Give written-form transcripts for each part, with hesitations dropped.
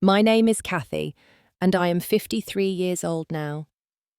My name is Kathy, and I am 53 years old now.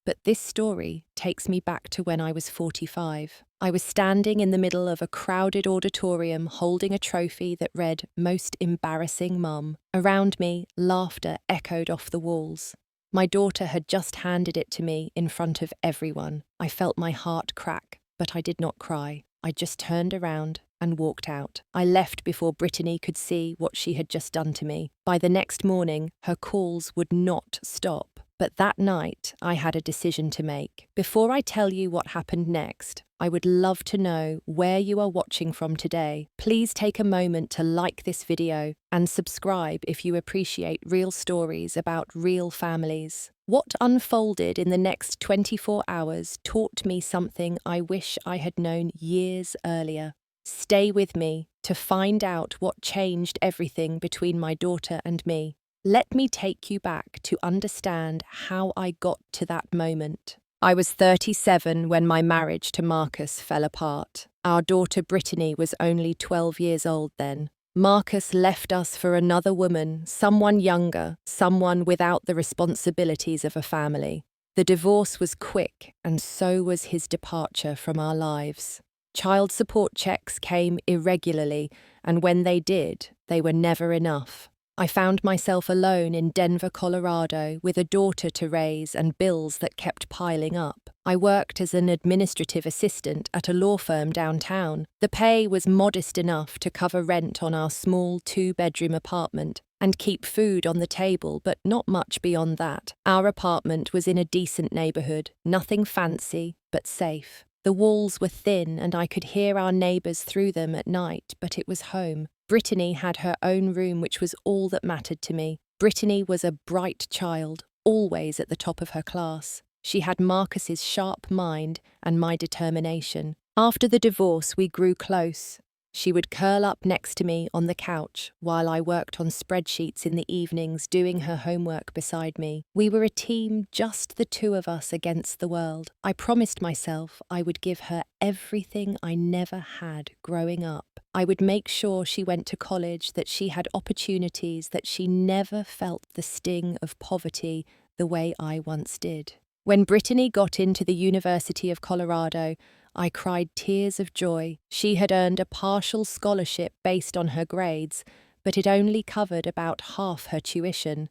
But this story takes me back to when I was 45. I was standing in the middle of a crowded auditorium holding a trophy that read, "Most Embarrassing Mum." Around me, laughter echoed off the walls. My daughter had just handed it to me in front of everyone. I felt my heart crack, but I did not cry. I just turned around and walked out. I left before Brittany could see what she had just done to me. By the next morning, her calls would not stop. But that night, I had a decision to make. Before I tell you what happened next, I would love to know where you are watching from today. Please take a moment to like this video and subscribe if you appreciate real stories about real families. What unfolded in the next 24 hours taught me something I wish I had known years earlier. Stay with me to find out what changed everything between my daughter and me. Let me take you back to understand how I got to that moment. I was 37 when my marriage to Marcus fell apart. Our daughter Brittany was only 12 years old then. Marcus left us for another woman, someone younger, someone without the responsibilities of a family. The divorce was quick, and so was his departure from our lives. Child support checks came irregularly, and when they did, they were never enough. I found myself alone in Denver, Colorado, with a daughter to raise and bills that kept piling up. I worked as an administrative assistant at a law firm downtown. The pay was modest enough to cover rent on our small 2-bedroom apartment and keep food on the table, but not much beyond that. Our apartment was in a decent neighborhood, nothing fancy, but safe. The walls were thin and I could hear our neighbors through them at night, but it was home. Brittany had her own room, which was all that mattered to me. Brittany was a bright child, always at the top of her class. She had Marcus's sharp mind and my determination. After the divorce, we grew close. She would curl up next to me on the couch while I worked on spreadsheets in the evenings, doing her homework beside me. We were a team, just the two of us against the world. I promised myself I would give her everything I never had growing up. I would make sure she went to college, that she had opportunities, that she never felt the sting of poverty the way I once did. When Brittany got into the University of Colorado, I cried tears of joy. She had earned a partial scholarship based on her grades, but it only covered about half her tuition.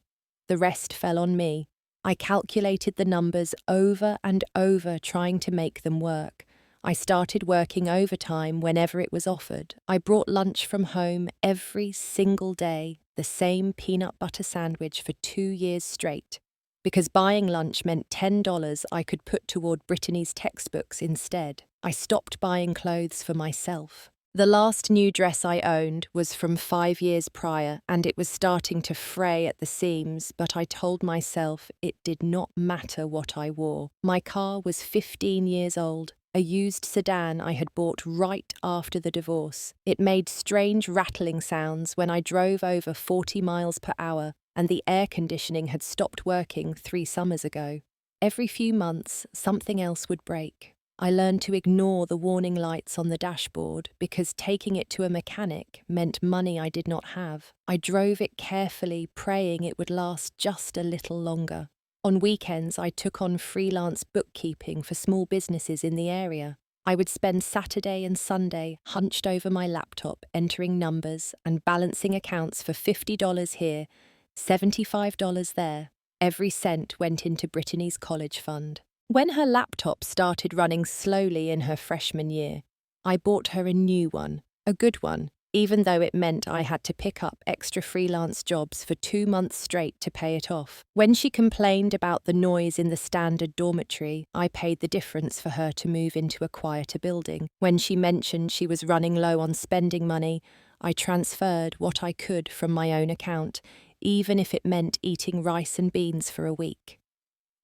The rest fell on me. I calculated the numbers over and over, trying to make them work. I started working overtime whenever it was offered. I brought lunch from home every single day, the same peanut butter sandwich for 2 years straight. Because buying lunch meant $10 I could put toward Brittany's textbooks instead. I stopped buying clothes for myself. The last new dress I owned was from 5 years prior, and it was starting to fray at the seams, but I told myself it did not matter what I wore. My car was 15 years old, a used sedan I had bought right after the divorce. It made strange rattling sounds when I drove over 40 miles per hour, and the air conditioning had stopped working 3 summers ago. Every few months, something else would break. I learned to ignore the warning lights on the dashboard because taking it to a mechanic meant money I did not have. I drove it carefully, praying it would last just a little longer. On weekends, I took on freelance bookkeeping for small businesses in the area. I would spend Saturday and Sunday hunched over my laptop, entering numbers and balancing accounts for $50 here, $75 there. Every cent went into Brittany's college fund. When her laptop started running slowly in her freshman year, I bought her a new one, a good one, even though it meant I had to pick up extra freelance jobs for 2 months straight to pay it off. When she complained about the noise in the standard dormitory, I paid the difference for her to move into a quieter building. When she mentioned she was running low on spending money, I transferred what I could from my own account, even if it meant eating rice and beans for a week.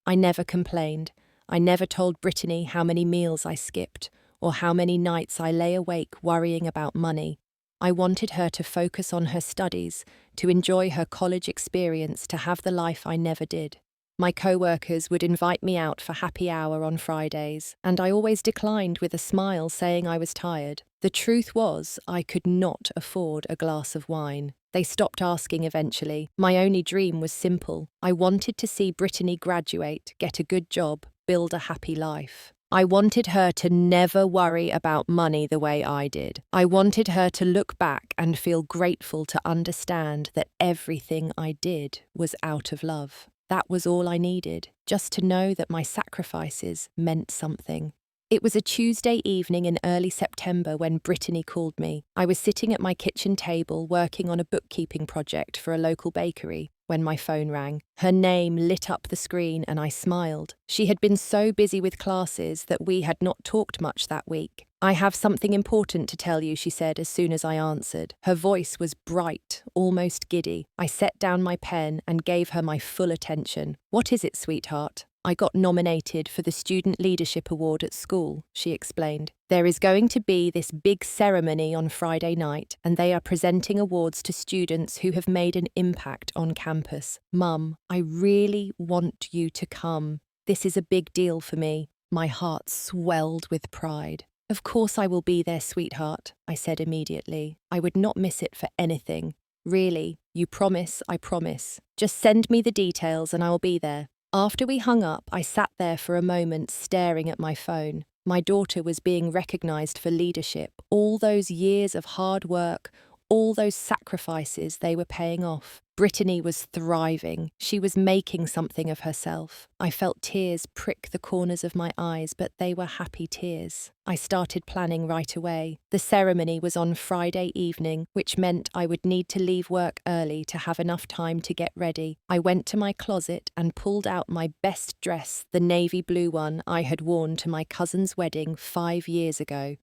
I never complained. I never told Brittany how many meals I skipped or how many nights I lay awake worrying about money. I wanted her to focus on her studies, to enjoy her college experience, to have the life I never did. My co-workers would invite me out for happy hour on Fridays, and I always declined with a smile, saying I was tired. The truth was, I could not afford a glass of wine. They stopped asking eventually. My only dream was simple. I wanted to see Brittany graduate, get a good job, build a happy life. I wanted her to never worry about money the way I did. I wanted her to look back and feel grateful to understand that everything I did was out of love. That was all I needed, just to know that my sacrifices meant something. It was a Tuesday evening in early September when Brittany called me. I was sitting at my kitchen table working on a bookkeeping project for a local bakery when my phone rang. Her name lit up the screen and I smiled. She had been so busy with classes that we had not talked much that week. "I have something important to tell you," she said as soon as I answered. Her voice was bright, almost giddy. I set down my pen and gave her my full attention. "What is it, sweetheart?" "I got nominated for the Student Leadership Award at school," she explained. "There is going to be this big ceremony on Friday night, and they are presenting awards to students who have made an impact on campus. Mum, I really want you to come. This is a big deal for me." My heart swelled with pride. "Of course I will be there, sweetheart," I said immediately. I would not miss it for anything. "Really? You promise?" "I promise. Just send me the details and I will be there." After we hung up, I sat there for a moment staring at my phone. My daughter was being recognized for leadership. All those years of hard work, all those sacrifices, they were paying off. Brittany was thriving. She was making something of herself. I felt tears prick the corners of my eyes, but they were happy tears. I started planning right away. The ceremony was on Friday evening, which meant I would need to leave work early to have enough time to get ready. I went to my closet and pulled out my best dress, the navy blue one I had worn to my cousin's wedding 5 years ago.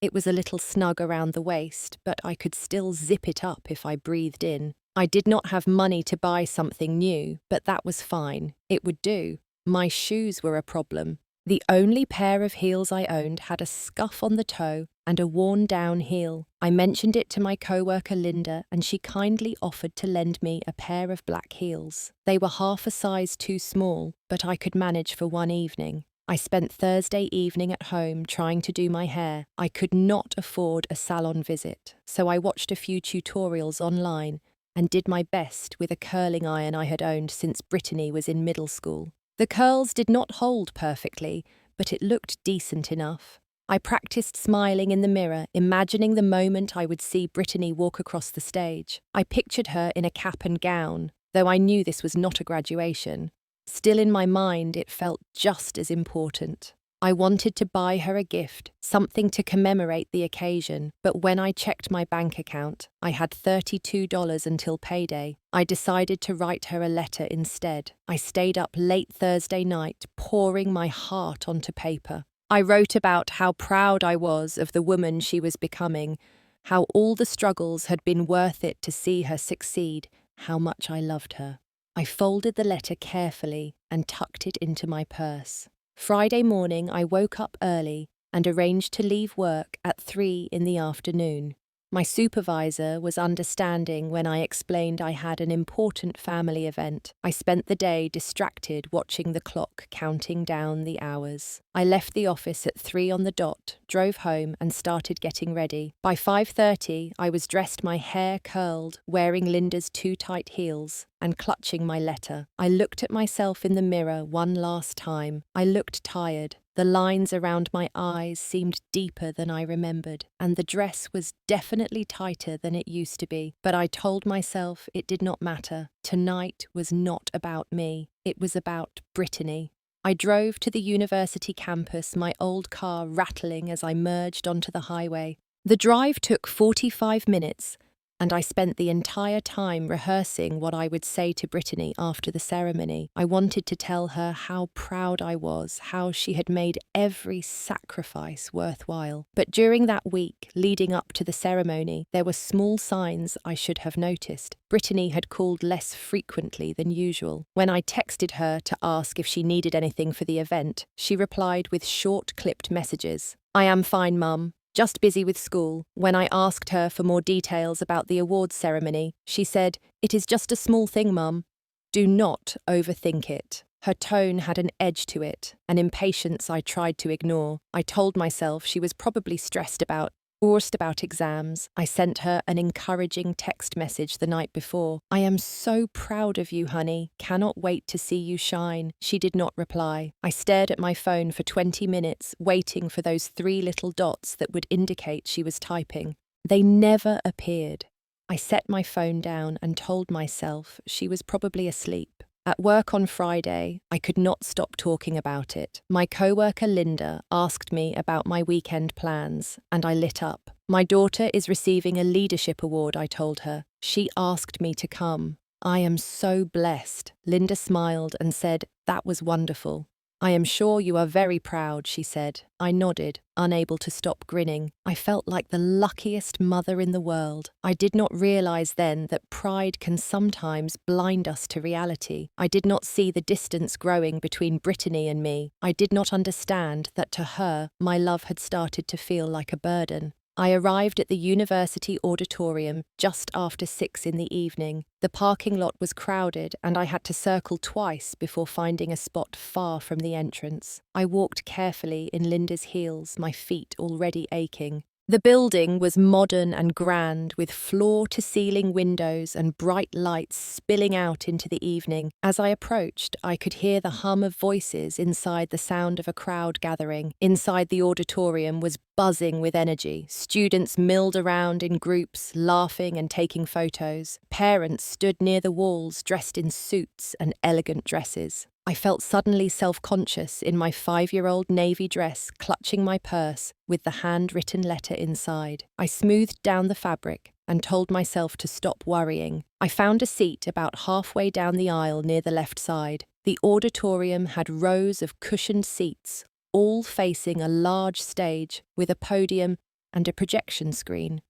It was a little snug around the waist, but I could still zip it up if I breathed in. I did not have money to buy something new, but that was fine. It would do. My shoes were a problem. The only pair of heels I owned had a scuff on the toe and a worn-down heel. I mentioned it to my coworker Linda, and she kindly offered to lend me a pair of black heels. They were half a size too small, but I could manage for one evening. I spent Thursday evening at home trying to do my hair. I could not afford a salon visit, so I watched a few tutorials online and did my best with a curling iron I had owned since Brittany was in middle school. The curls did not hold perfectly, but it looked decent enough. I practiced smiling in the mirror, imagining the moment I would see Brittany walk across the stage. I pictured her in a cap and gown, though I knew this was not a graduation. Still in my mind, it felt just as important. I wanted to buy her a gift, something to commemorate the occasion, but when I checked my bank account, I had $32 until payday. I decided to write her a letter instead. I stayed up late Thursday night, pouring my heart onto paper. I wrote about how proud I was of the woman she was becoming, how all the struggles had been worth it to see her succeed, how much I loved her. I folded the letter carefully and tucked it into my purse. Friday morning, I woke up early and arranged to leave work at 3 in the afternoon. My supervisor was understanding when I explained I had an important family event. I spent the day distracted watching the clock counting down the hours. I left the office at 3 on the dot, drove home and started getting ready. By 5:30, I was dressed, my hair curled, wearing Linda's too tight heels and clutching my letter. I looked at myself in the mirror one last time. I looked tired. The lines around my eyes seemed deeper than I remembered, and the dress was definitely tighter than it used to be. But I told myself it did not matter. Tonight was not about me. It was about Brittany. I drove to the university campus, my old car rattling as I merged onto the highway. The drive took 45 minutes, and I spent the entire time rehearsing what I would say to Brittany after the ceremony. I wanted to tell her how proud I was, how she had made every sacrifice worthwhile. But during that week, leading up to the ceremony, there were small signs I should have noticed. Brittany had called less frequently than usual. When I texted her to ask if she needed anything for the event, she replied with short, clipped messages. "I am fine, Mum. Just busy with school." When I asked her for more details about the awards ceremony, she said, "It is just a small thing, Mum. Do not overthink it." Her tone had an edge to it, an impatience I tried to ignore. I told myself she was probably stressed about Forced about exams, I sent her an encouraging text message the night before. "I am so proud of you, honey. Cannot wait to see you shine." She did not reply. I stared at my phone for 20 minutes, waiting for those 3 little dots that would indicate she was typing. They never appeared. I set my phone down and told myself she was probably asleep. At work on Friday, I could not stop talking about it. My coworker Linda asked me about my weekend plans, and I lit up. "My daughter is receiving a leadership award," I told her. "She asked me to come." "I am so blessed." Linda smiled and said, "That was wonderful." "I am sure you are very proud," she said. I nodded, unable to stop grinning. I felt like the luckiest mother in the world. I did not realize then that pride can sometimes blind us to reality. I did not see the distance growing between Brittany and me. I did not understand that to her, my love had started to feel like a burden. I arrived at the university auditorium just after 6 in the evening. The parking lot was crowded and I had to circle twice before finding a spot far from the entrance. I walked carefully in Linda's heels, my feet already aching. The building was modern and grand, with floor-to-ceiling windows and bright lights spilling out into the evening. As I approached, I could hear the hum of voices inside the sound of a crowd gathering. Inside the auditorium was buzzing with energy. Students milled around in groups, laughing and taking photos. Parents stood near the walls, dressed in suits and elegant dresses. I felt suddenly self-conscious in my 5-year-old navy dress, clutching my purse with the handwritten letter inside. I smoothed down the fabric and told myself to stop worrying. I found a seat about halfway down the aisle near the left side. The auditorium had rows of cushioned seats, all facing a large stage with a podium and a projection screen.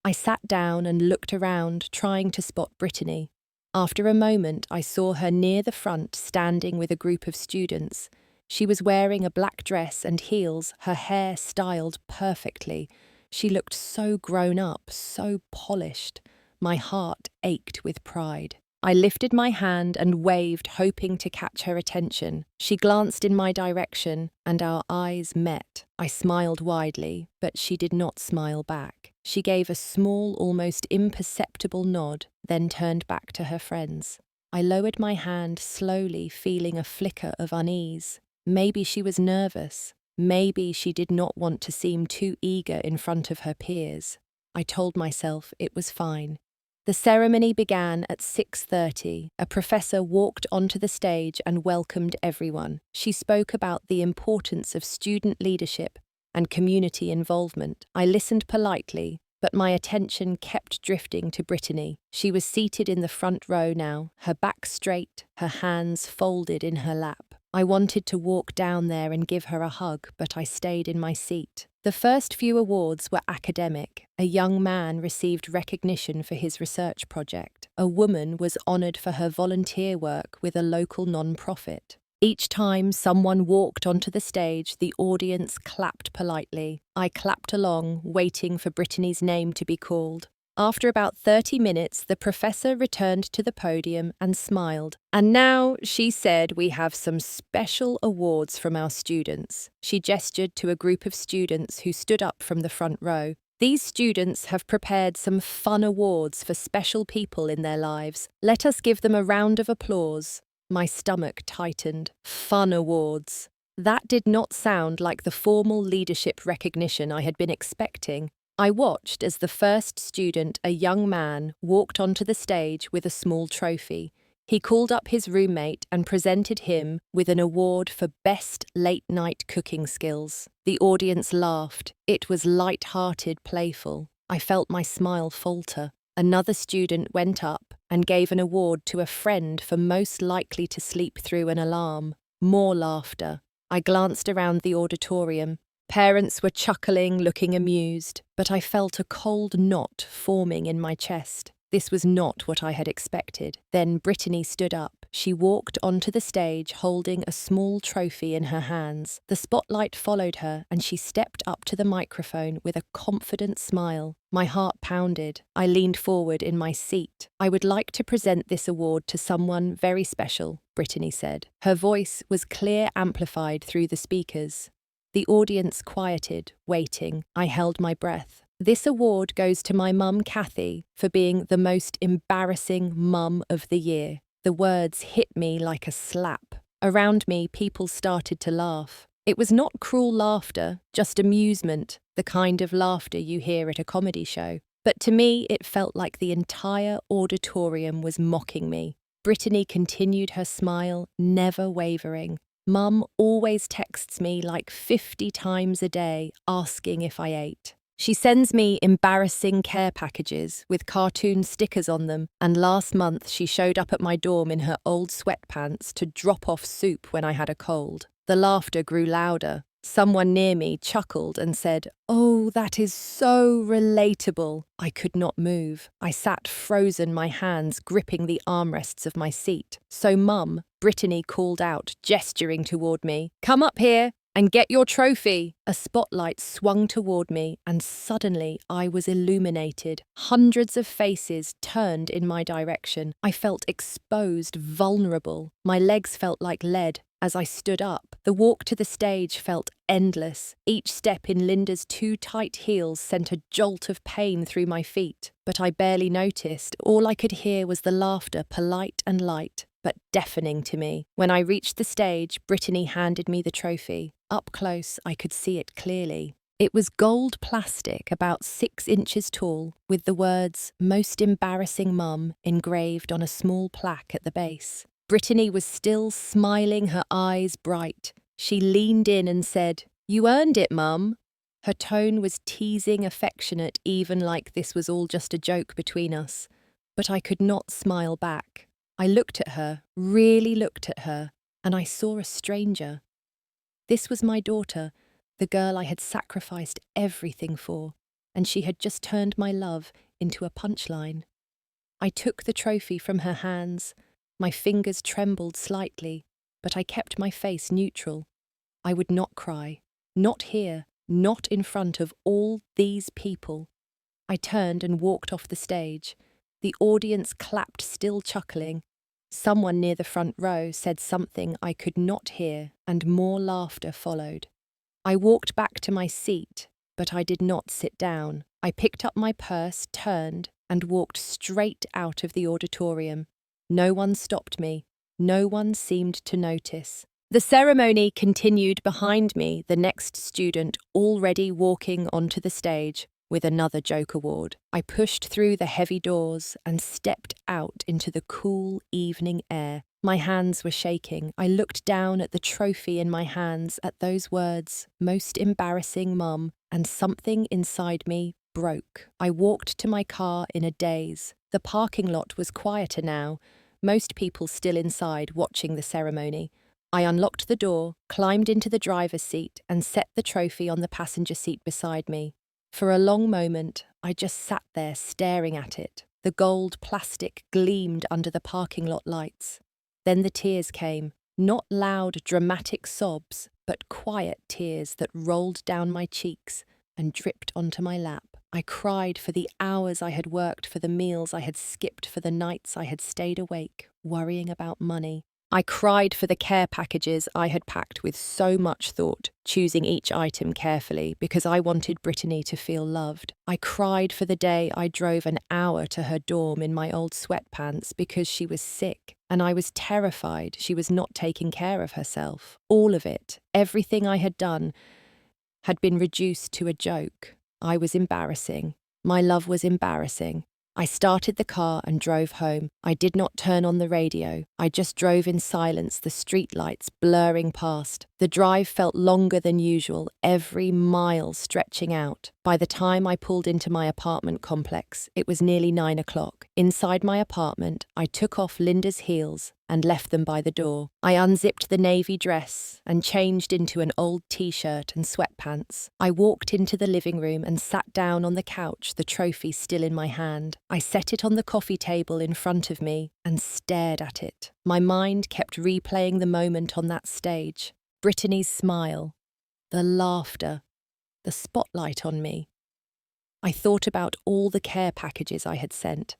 I sat down and looked around, trying to spot Brittany. After a moment, I saw her near the front, standing with a group of students. She was wearing a black dress and heels, her hair styled perfectly. She looked so grown up, so polished. My heart ached with pride. I lifted my hand and waved, hoping to catch her attention. She glanced in my direction, and our eyes met. I smiled widely, but she did not smile back. She gave a small, almost imperceptible nod, then turned back to her friends. I lowered my hand slowly, feeling a flicker of unease. Maybe she was nervous. Maybe she did not want to seem too eager in front of her peers. I told myself it was fine. The ceremony began at 6:30. A professor walked onto the stage and welcomed everyone. She spoke about the importance of student leadership and community involvement. I listened politely, but my attention kept drifting to Brittany. She was seated in the front row now, her back straight, her hands folded in her lap. I wanted to walk down there and give her a hug, but I stayed in my seat. The first few awards were academic. A young man received recognition for his research project. A woman was honoured for her volunteer work with a local non-profit. Each time someone walked onto the stage, the audience clapped politely. I clapped along, waiting for Brittany's name to be called. After about 30 minutes, the professor returned to the podium and smiled. "And now," she said, "we have some special awards from our students." She gestured to a group of students who stood up from the front row. "These students have prepared some fun awards for special people in their lives. Let us give them a round of applause." My stomach tightened. Fun awards. That did not sound like the formal leadership recognition I had been expecting. I watched as the first student, a young man, walked onto the stage with a small trophy. He called up his roommate and presented him with an award for Best Late-Night Cooking Skills. The audience laughed. It was light-hearted, playful. I felt my smile falter. Another student went up and gave an award to a friend for most likely to sleep through an alarm. More laughter. I glanced around the auditorium. Parents were chuckling, looking amused, but I felt a cold knot forming in my chest. This was not what I had expected. Then Brittany stood up. She walked onto the stage holding a small trophy in her hands. The spotlight followed her and she stepped up to the microphone with a confident smile. My heart pounded. I leaned forward in my seat. "I would like to present this award to someone very special," Brittany said. Her voice was clear, amplified through the speakers. The audience quieted, waiting. I held my breath. This award goes to my mum, Kathy, for being the most embarrassing mum of the year. The words hit me like a slap. Around me, people started to laugh. It was not cruel laughter, just amusement, the kind of laughter you hear at a comedy show. But to me, it felt like the entire auditorium was mocking me. Brittany continued her smile, never wavering. Mum always texts me like 50 times a day, asking if I ate. She sends me embarrassing care packages with cartoon stickers on them, and last month she showed up at my dorm in her old sweatpants to drop off soup when I had a cold. The laughter grew louder. Someone near me chuckled and said, "Oh, that is so relatable." I could not move. I sat frozen, my hands gripping the armrests of my seat. So Mum, Brittany called out, gesturing toward me, "Come up here and get your trophy." A spotlight swung toward me, and suddenly I was illuminated. Hundreds of faces turned in my direction. I felt exposed, vulnerable. My legs felt like lead. As I stood up, the walk to the stage felt endless. Each step in Linda's too tight heels sent a jolt of pain through my feet. But I barely noticed. All I could hear was the laughter, polite and light, but deafening to me. When I reached the stage, Brittany handed me the trophy. Up close, I could see it clearly. It was gold plastic, about 6 inches tall, with the words, "Most Embarrassing Mum," engraved on a small plaque at the base. Brittany was still smiling, her eyes bright. She leaned in and said, "You earned it, Mum." Her tone was teasing, affectionate, even like this was all just a joke between us. But I could not smile back. I looked at her, really looked at her, and I saw a stranger. This was my daughter, the girl I had sacrificed everything for, and she had just turned my love into a punchline. I took the trophy from her hands. My fingers trembled slightly, but I kept my face neutral. I would not cry. Not here, not in front of all these people. I turned and walked off the stage. The audience clapped, still chuckling. Someone near the front row said something I could not hear, and more laughter followed. I walked back to my seat, but I did not sit down. I picked up my purse, turned, and walked straight out of the auditorium. No one stopped me. No one seemed to notice. The ceremony continued behind me, the next student already walking onto the stage with another joke award. I pushed through the heavy doors and stepped out into the cool evening air. My hands were shaking. I looked down at the trophy in my hands, at those words, "Most Embarrassing Mum," and something inside me broke. I walked to my car in a daze. The parking lot was quieter now, most people still inside watching the ceremony. I unlocked the door, climbed into the driver's seat, and set the trophy on the passenger seat beside me. For a long moment, I just sat there staring at it. The gold plastic gleamed under the parking lot lights. Then the tears came, not loud, dramatic sobs, but quiet tears that rolled down my cheeks and dripped onto my lap. I cried for the hours I had worked, for the meals I had skipped, for the nights I had stayed awake, worrying about money. I cried for the care packages I had packed with so much thought, choosing each item carefully because I wanted Brittany to feel loved. I cried for the day I drove an hour to her dorm in my old sweatpants because she was sick, and I was terrified she was not taking care of herself. All of it, everything I had done, had been reduced to a joke. I was embarrassing. My love was embarrassing. I started the car and drove home. I did not turn on the radio. I just drove in silence, the streetlights blurring past. The drive felt longer than usual, every mile stretching out. By the time I pulled into my apartment complex, it was nearly 9 o'clock. Inside my apartment, I took off Linda's heels and left them by the door. I unzipped the navy dress and changed into an old t-shirt and sweatpants. I walked into the living room and sat down on the couch, the trophy still in my hand. I set it on the coffee table in front of me and stared at it. My mind kept replaying the moment on that stage. Brittany's smile, the laughter, the spotlight on me. I thought about all the care packages I had sent.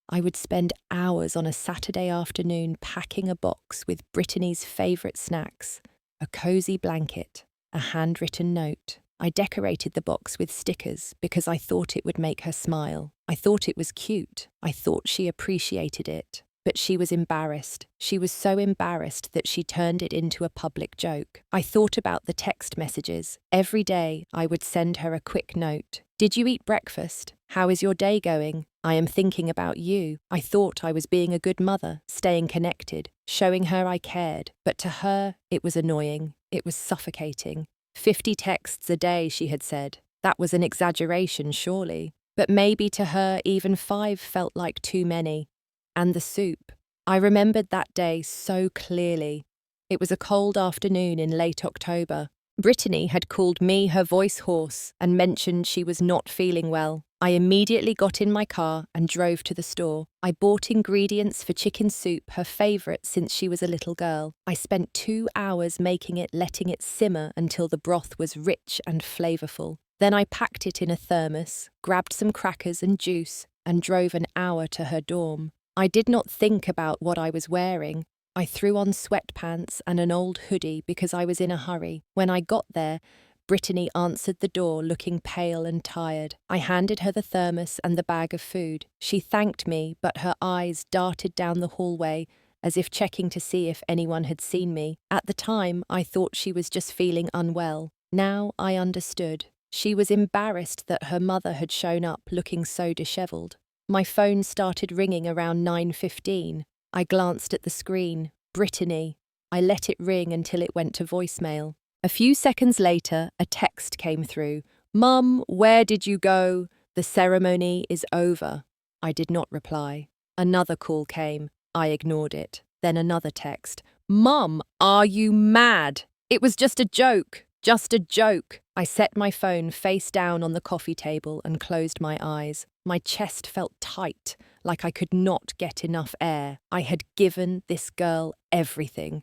I would spend hours on a Saturday afternoon packing a box with Brittany's favourite snacks, a cosy blanket, a handwritten note. I decorated the box with stickers because I thought it would make her smile. I thought it was cute. I thought she appreciated it. But she was embarrassed. She was so embarrassed that she turned it into a public joke. I thought about the text messages. Every day, I would send her a quick note. Did you eat breakfast? How is your day going? I am thinking about you. I thought I was being a good mother, staying connected, showing her I cared. But to her, it was annoying. It was suffocating. 50 texts a day, she had said. That was an exaggeration, surely. But maybe to her, even 5 felt like too many. And the soup. I remembered that day so clearly. It was a cold afternoon in late October. Brittany had called me her voice hoarse and mentioned she was not feeling well. I immediately got in my car and drove to the store. I bought ingredients for chicken soup, her favourite since she was a little girl. I spent 2 hours making it, letting it simmer until the broth was rich and flavourful. Then I packed it in a thermos, grabbed some crackers and juice, and drove an hour to her dorm. I did not think about what I was wearing. I threw on sweatpants and an old hoodie because I was in a hurry. When I got there, Brittany answered the door looking pale and tired. I handed her the thermos and the bag of food. She thanked me, but her eyes darted down the hallway as if checking to see if anyone had seen me. At the time, I thought she was just feeling unwell. Now I understood. She was embarrassed that her mother had shown up looking so dishevelled. My phone started ringing around 9:15. I glanced at the screen. Brittany. I let it ring until it went to voicemail. A few seconds later, a text came through. Mum, where did you go? The ceremony is over. I did not reply. Another call came. I ignored it. Then another text. Mum, are you mad? It was just a joke. Just a joke. I set my phone face down on the coffee table and closed my eyes. My chest felt tight, like I could not get enough air. I had given this girl everything.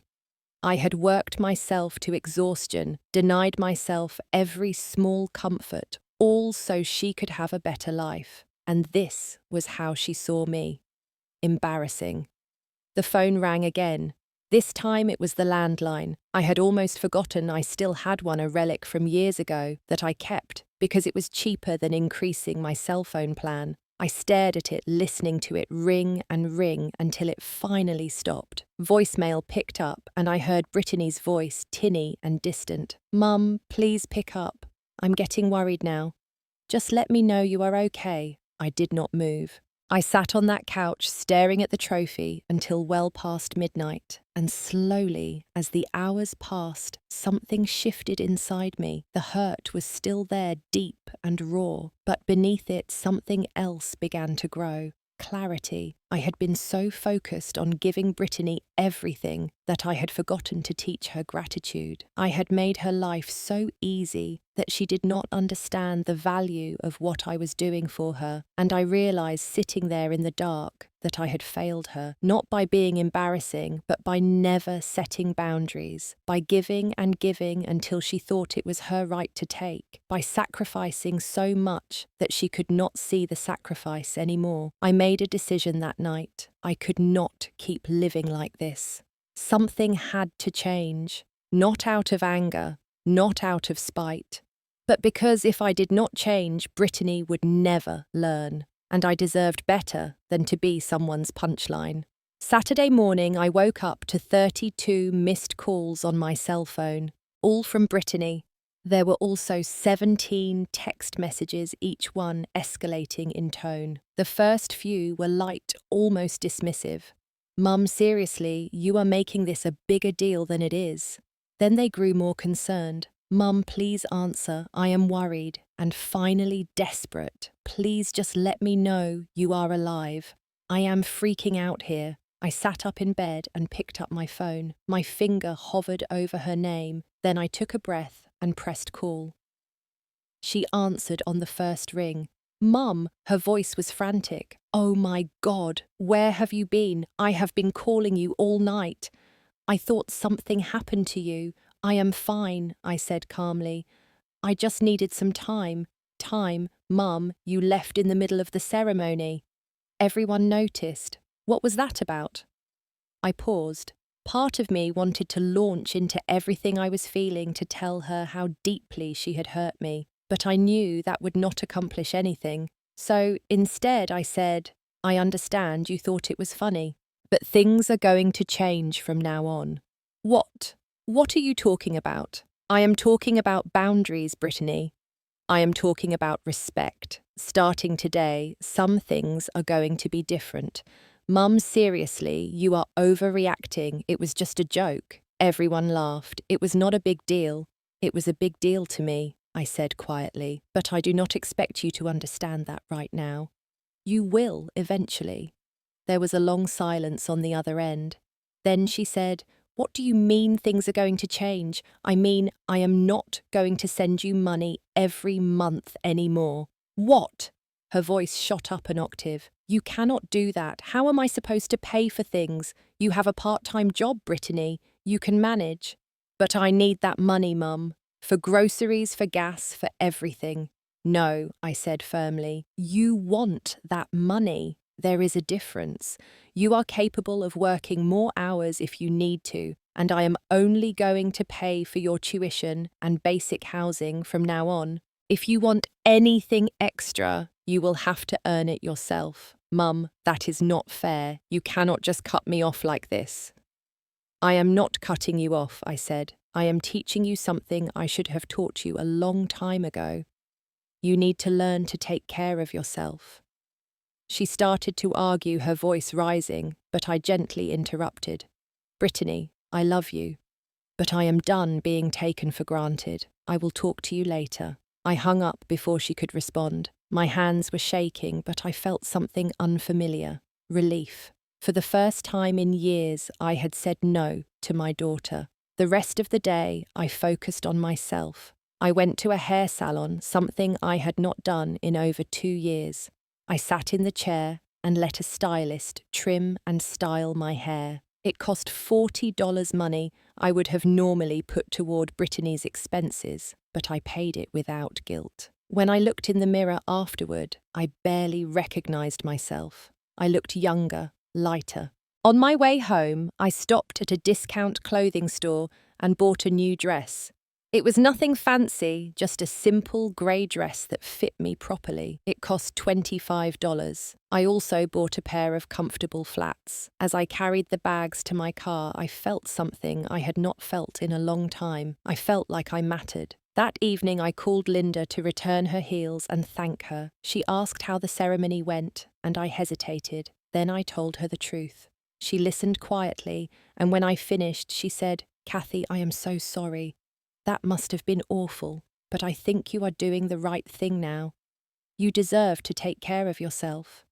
I had worked myself to exhaustion, denied myself every small comfort, all so she could have a better life. And this was how she saw me. Embarrassing. The phone rang again. This time it was the landline. I had almost forgotten I still had one, a relic from years ago, that I kept because it was cheaper than increasing my cell phone plan. I stared at it, listening to it ring and ring until it finally stopped. Voicemail picked up and I heard Brittany's voice, tinny and distant. Mum, please pick up. I'm getting worried now. Just let me know you are okay. I did not move. I sat on that couch staring at the trophy until well past midnight, and slowly, as the hours passed, something shifted inside me. The hurt was still there, deep and raw, but beneath it something else began to grow. Clarity. I had been so focused on giving Brittany everything that I had forgotten to teach her gratitude. I had made her life so easy that she did not understand the value of what I was doing for her, and I realized sitting there in the dark that I had failed her, not by being embarrassing, but by never setting boundaries, by giving and giving until she thought it was her right to take, by sacrificing so much that she could not see the sacrifice anymore. I made a decision that night. I could not keep living like this. Something had to change, not out of anger, not out of spite, but because if I did not change, Brittany would never learn, and I deserved better than to be someone's punchline. Saturday morning, I woke up to 32 missed calls on my cell phone, all from Brittany. There were also 17 text messages, each one escalating in tone. The first few were light, almost dismissive. Mum, seriously, you are making this a bigger deal than it is. Then they grew more concerned. Mum, please answer. I am worried. And finally desperate. Please just let me know you are alive. I am freaking out here. I sat up in bed and picked up my phone. My finger hovered over her name. Then I took a breath and pressed call. She answered on the first ring. Mum, her voice was frantic. Oh my God, where have you been? I have been calling you all night. I thought something happened to you. I am fine, I said calmly. I just needed some time. Time, Mum, you left in the middle of the ceremony. Everyone noticed. What was that about? I paused. Part of me wanted to launch into everything I was feeling to tell her how deeply she had hurt me, but I knew that would not accomplish anything. So instead I said, I understand you thought it was funny, but things are going to change from now on. What? What are you talking about? I am talking about boundaries, Brittany. I am talking about respect. Starting today, some things are going to be different. Mum, seriously, you are overreacting. It was just a joke. Everyone laughed. It was not a big deal. It was a big deal to me, I said quietly, but I do not expect you to understand that right now. You will, eventually. There was a long silence on the other end. Then she said, What do you mean things are going to change? I mean, I am not going to send you money every month anymore. What? Her voice shot up an octave. You cannot do that. How am I supposed to pay for things? You have a part-time job, Brittany. You can manage. But I need that money, Mum. For groceries, for gas, for everything. No, I said firmly. You want that money. There is a difference. You are capable of working more hours if you need to, and I am only going to pay for your tuition and basic housing from now on. If you want anything extra, you will have to earn it yourself. Mum, that is not fair. You cannot just cut me off like this. I am not cutting you off, I said. I am teaching you something I should have taught you a long time ago. You need to learn to take care of yourself. She started to argue, her voice rising, but I gently interrupted. Brittany, I love you, but I am done being taken for granted. I will talk to you later. I hung up before she could respond. My hands were shaking, but I felt something unfamiliar. Relief. For the first time in years, I had said no to my daughter. The rest of the day, I focused on myself. I went to a hair salon, something I had not done in over 2 years. I sat in the chair and let a stylist trim and style my hair. It cost $40 money I would have normally put toward Brittany's expenses, but I paid it without guilt. When I looked in the mirror afterward, I barely recognized myself. I looked younger, lighter. On my way home, I stopped at a discount clothing store and bought a new dress. It was nothing fancy, just a simple grey dress that fit me properly. It cost $25. I also bought a pair of comfortable flats. As I carried the bags to my car, I felt something I had not felt in a long time. I felt like I mattered. That evening I called Linda to return her heels and thank her. She asked how the ceremony went, and I hesitated. Then I told her the truth. She listened quietly, and when I finished, she said, Kathy, I am so sorry. That must have been awful, but I think you are doing the right thing now. You deserve to take care of yourself.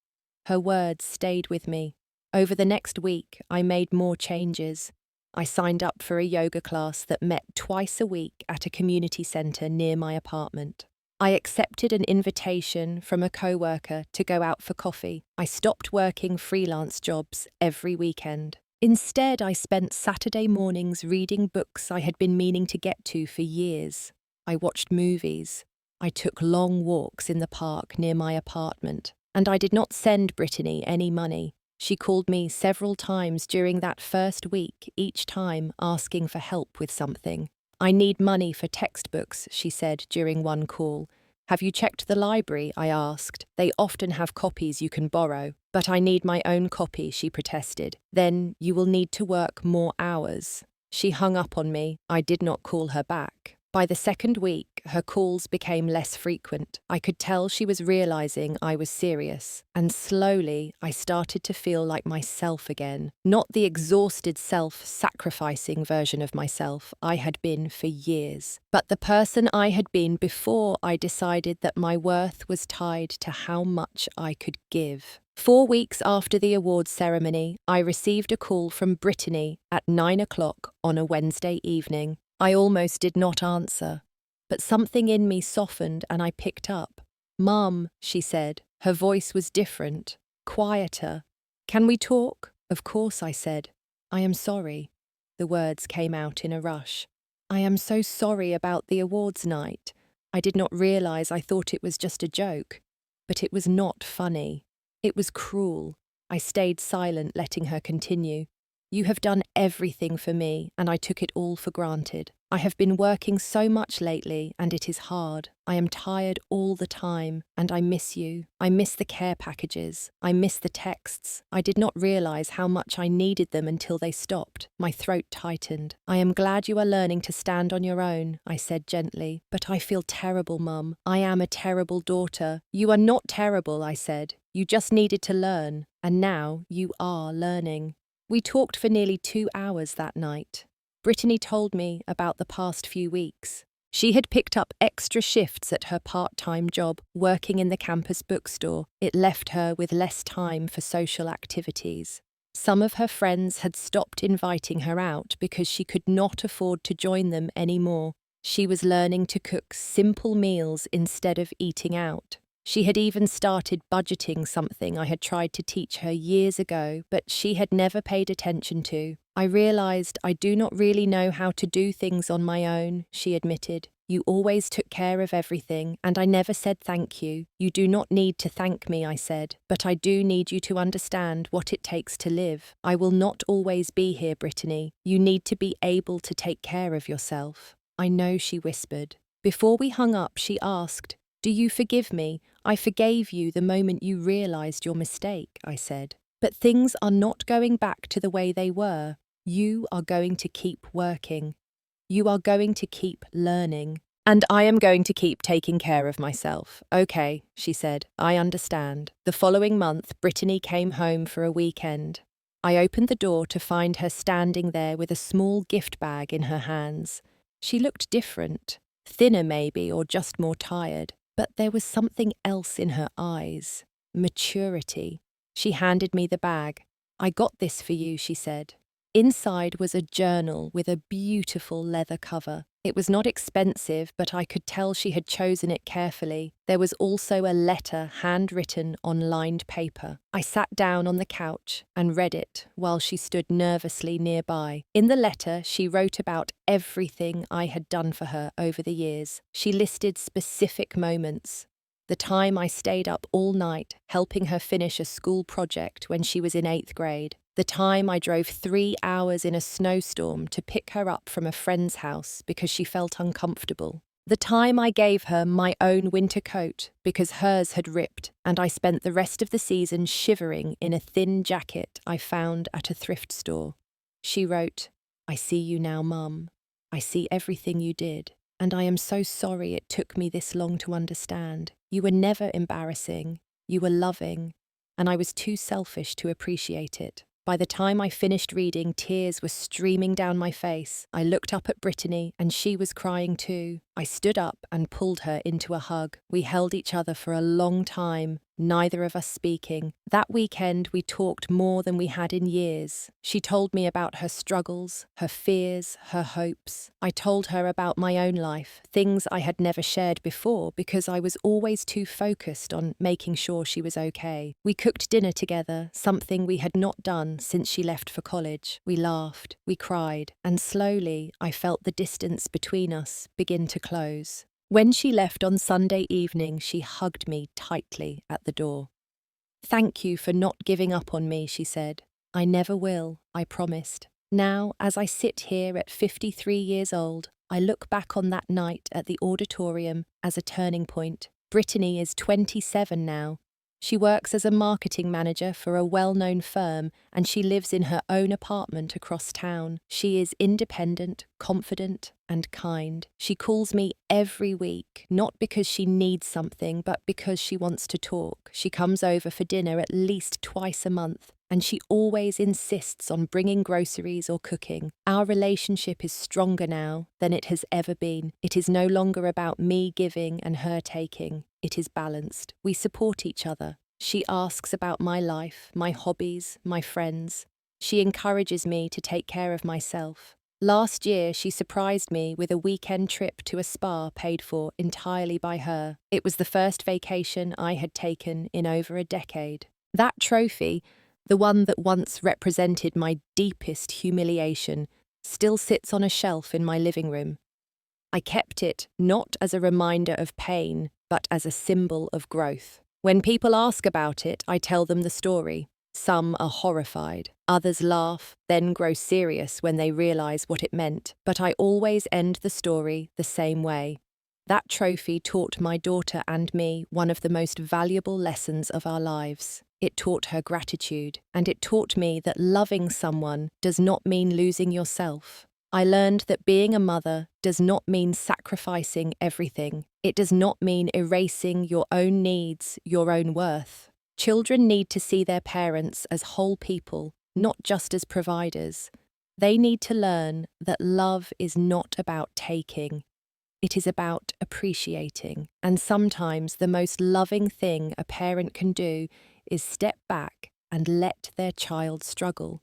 Her words stayed with me. Over the next week, I made more changes. I signed up for a yoga class that met twice a week at a community centre near my apartment. I accepted an invitation from a co-worker to go out for coffee. I stopped working freelance jobs every weekend. Instead, I spent Saturday mornings reading books I had been meaning to get to for years. I watched movies. I took long walks in the park near my apartment. And I did not send Brittany any money. She called me several times during that first week, each time asking for help with something. I need money for textbooks, she said during one call. Have you checked the library? I asked. They often have copies you can borrow. But I need my own copy, she protested. Then you will need to work more hours. She hung up on me. I did not call her back. By the second week, her calls became less frequent. I could tell she was realizing I was serious. And slowly, I started to feel like myself again. Not the exhausted self-sacrificing version of myself I had been for years, but the person I had been before I decided that my worth was tied to how much I could give. 4 weeks after the awards ceremony, I received a call from Brittany at 9 o'clock on a Wednesday evening. I almost did not answer, but something in me softened and I picked up. Mum, she said. Her voice was different, quieter. Can we talk? Of course, I said. I am sorry. The words came out in a rush. I am so sorry about the awards night. I did not realize I thought it was just a joke. But it was not funny. It was cruel. I stayed silent, letting her continue. You have done everything for me, and I took it all for granted. I have been working so much lately, and it is hard. I am tired all the time, and I miss you. I miss the care packages. I miss the texts. I did not realize how much I needed them until they stopped. My throat tightened. I am glad you are learning to stand on your own, I said gently. But I feel terrible, Mum. I am a terrible daughter. You are not terrible, I said. You just needed to learn, and now you are learning. We talked for nearly 2 hours that night. Brittany told me about the past few weeks. She had picked up extra shifts at her part-time job, working in the campus bookstore. It left her with less time for social activities. Some of her friends had stopped inviting her out because she could not afford to join them anymore. She was learning to cook simple meals instead of eating out. She had even started budgeting, something I had tried to teach her years ago, but she had never paid attention to. I realized I do not really know how to do things on my own, she admitted. You always took care of everything, and I never said thank you. You do not need to thank me, I said, but I do need you to understand what it takes to live. I will not always be here, Brittany. You need to be able to take care of yourself. I know, she whispered. Before we hung up, she asked, do you forgive me? I forgave you the moment you realized your mistake, I said. But things are not going back to the way they were. You are going to keep working. You are going to keep learning. And I am going to keep taking care of myself. Okay, she said, I understand. The following month, Brittany came home for a weekend. I opened the door to find her standing there with a small gift bag in her hands. She looked different, thinner maybe, or just more tired. But there was something else in her eyes. Maturity. She handed me the bag. I got this for you, she said. Inside was a journal with a beautiful leather cover. It was not expensive, but I could tell she had chosen it carefully. There was also a letter handwritten on lined paper. I sat down on the couch and read it while she stood nervously nearby. In the letter, she wrote about everything I had done for her over the years. She listed specific moments. The time I stayed up all night helping her finish a school project when she was in 8th grade. The time I drove 3 hours in a snowstorm to pick her up from a friend's house because she felt uncomfortable. The time I gave her my own winter coat because hers had ripped, and I spent the rest of the season shivering in a thin jacket I found at a thrift store. She wrote, I see you now, Mum. I see everything you did, and I am so sorry it took me this long to understand. You were never embarrassing. You were loving, and I was too selfish to appreciate it. By the time I finished reading, tears were streaming down my face. I looked up at Brittany, and she was crying too. I stood up and pulled her into a hug. We held each other for a long time, neither of us speaking. That weekend, we talked more than we had in years. She told me about her struggles, her fears, her hopes. I told her about my own life, things I had never shared before because I was always too focused on making sure she was okay. We cooked dinner together, something we had not done since she left for college. We laughed, we cried, and slowly I felt the distance between us begin to close. When she left on Sunday evening, she hugged me tightly at the door. Thank you for not giving up on me, she said. I never will, I promised. Now, as I sit here at 53 years old, I look back on that night at the auditorium as a turning point. Brittany is 27 now. She works as a marketing manager for a well-known firm, and she lives in her own apartment across town. She is independent, confident, and kind. She calls me every week, not because she needs something, but because she wants to talk. She comes over for dinner at least twice a month, and she always insists on bringing groceries or cooking. Our relationship is stronger now than it has ever been. It is no longer about me giving and her taking. It is balanced. We support each other. She asks about my life, my hobbies, my friends. She encourages me to take care of myself. Last year, she surprised me with a weekend trip to a spa paid for entirely by her. It was the first vacation I had taken in over a decade. That trophy, the one that once represented my deepest humiliation, still sits on a shelf in my living room. I kept it not as a reminder of pain, but as a symbol of growth. When people ask about it, I tell them the story. Some are horrified, Others laugh, then grow serious when they realize what it meant. But I always end the story the same way. That trophy taught my daughter and me one of the most valuable lessons of our lives. It taught her gratitude, and it taught me that loving someone does not mean losing yourself. I learned that being a mother does not mean sacrificing everything. It does not mean erasing your own needs, your own worth. Children need to see their parents as whole people, not just as providers. They need to learn that love is not about taking. It is about appreciating. And sometimes the most loving thing a parent can do is step back and let their child struggle,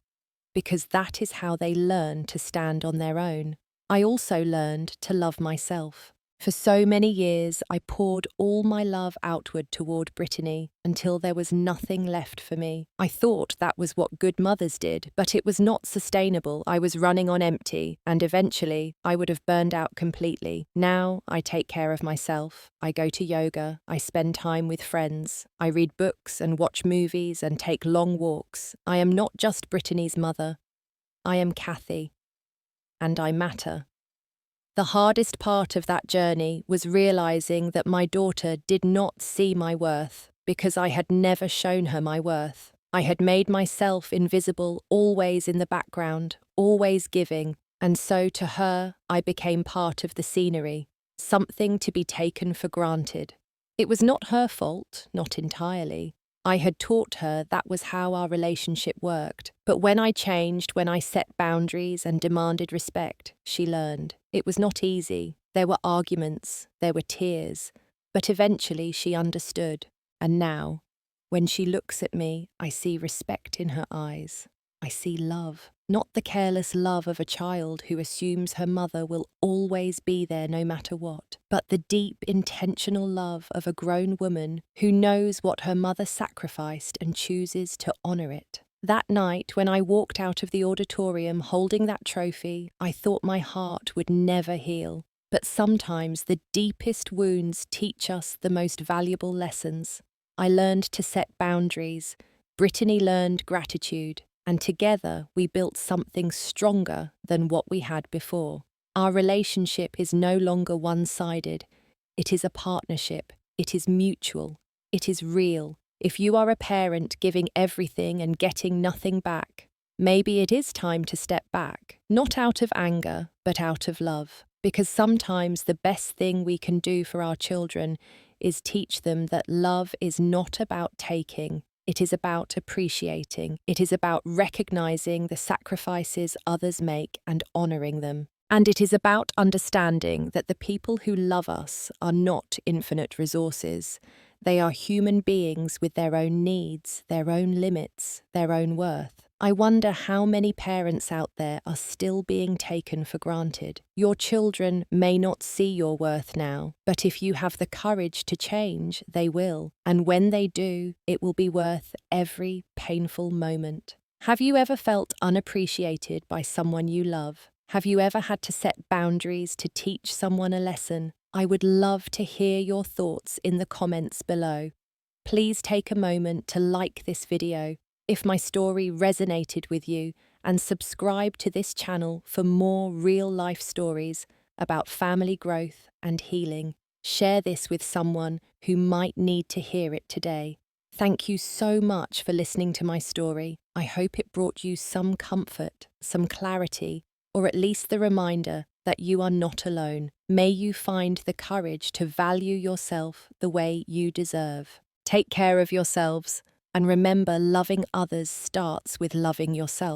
because that is how they learn to stand on their own. I also learned to love myself. For so many years, I poured all my love outward toward Brittany until there was nothing left for me. I thought that was what good mothers did, but it was not sustainable. I was running on empty, and eventually I would have burned out completely. Now I take care of myself. I go to yoga. I spend time with friends. I read books and watch movies and take long walks. I am not just Brittany's mother. I am Kathy, and I matter. The hardest part of that journey was realizing that my daughter did not see my worth because I had never shown her my worth. I had made myself invisible, always in the background, always giving, and so to her I became part of the scenery, something to be taken for granted. It was not her fault, not entirely. I had taught her that was how our relationship worked. But when I changed, when I set boundaries and demanded respect, she learned. It was not easy. There were arguments, there were tears, but eventually she understood. And now, when she looks at me, I see respect in her eyes. I see love, not the careless love of a child who assumes her mother will always be there no matter what, but the deep, intentional love of a grown woman who knows what her mother sacrificed and chooses to honor it. That night, when I walked out of the auditorium holding that trophy, I thought my heart would never heal. But sometimes the deepest wounds teach us the most valuable lessons. I learned to set boundaries. Brittany learned gratitude. And together we built something stronger than what we had before. Our relationship is no longer one-sided. It is a partnership. It is mutual. It is real. If you are a parent giving everything and getting nothing back, maybe it is time to step back, not out of anger, but out of love. Because sometimes the best thing we can do for our children is teach them that love is not about taking. It is about appreciating. It is about recognizing the sacrifices others make and honoring them. And it is about understanding that the people who love us are not infinite resources. They are human beings with their own needs, their own limits, their own worth. I wonder how many parents out there are still being taken for granted. Your children may not see your worth now, but if you have the courage to change, they will. And when they do, it will be worth every painful moment. Have you ever felt unappreciated by someone you love? Have you ever had to set boundaries to teach someone a lesson? I would love to hear your thoughts in the comments below. Please take a moment to like this video if my story resonated with you, and subscribe to this channel for more real-life stories about family growth and healing. Share this with someone who might need to hear it today. Thank you so much for listening to my story. I hope it brought you some comfort, some clarity, or at least the reminder that you are not alone. May you find the courage to value yourself the way you deserve. Take care of yourselves. And remember, loving others starts with loving yourself.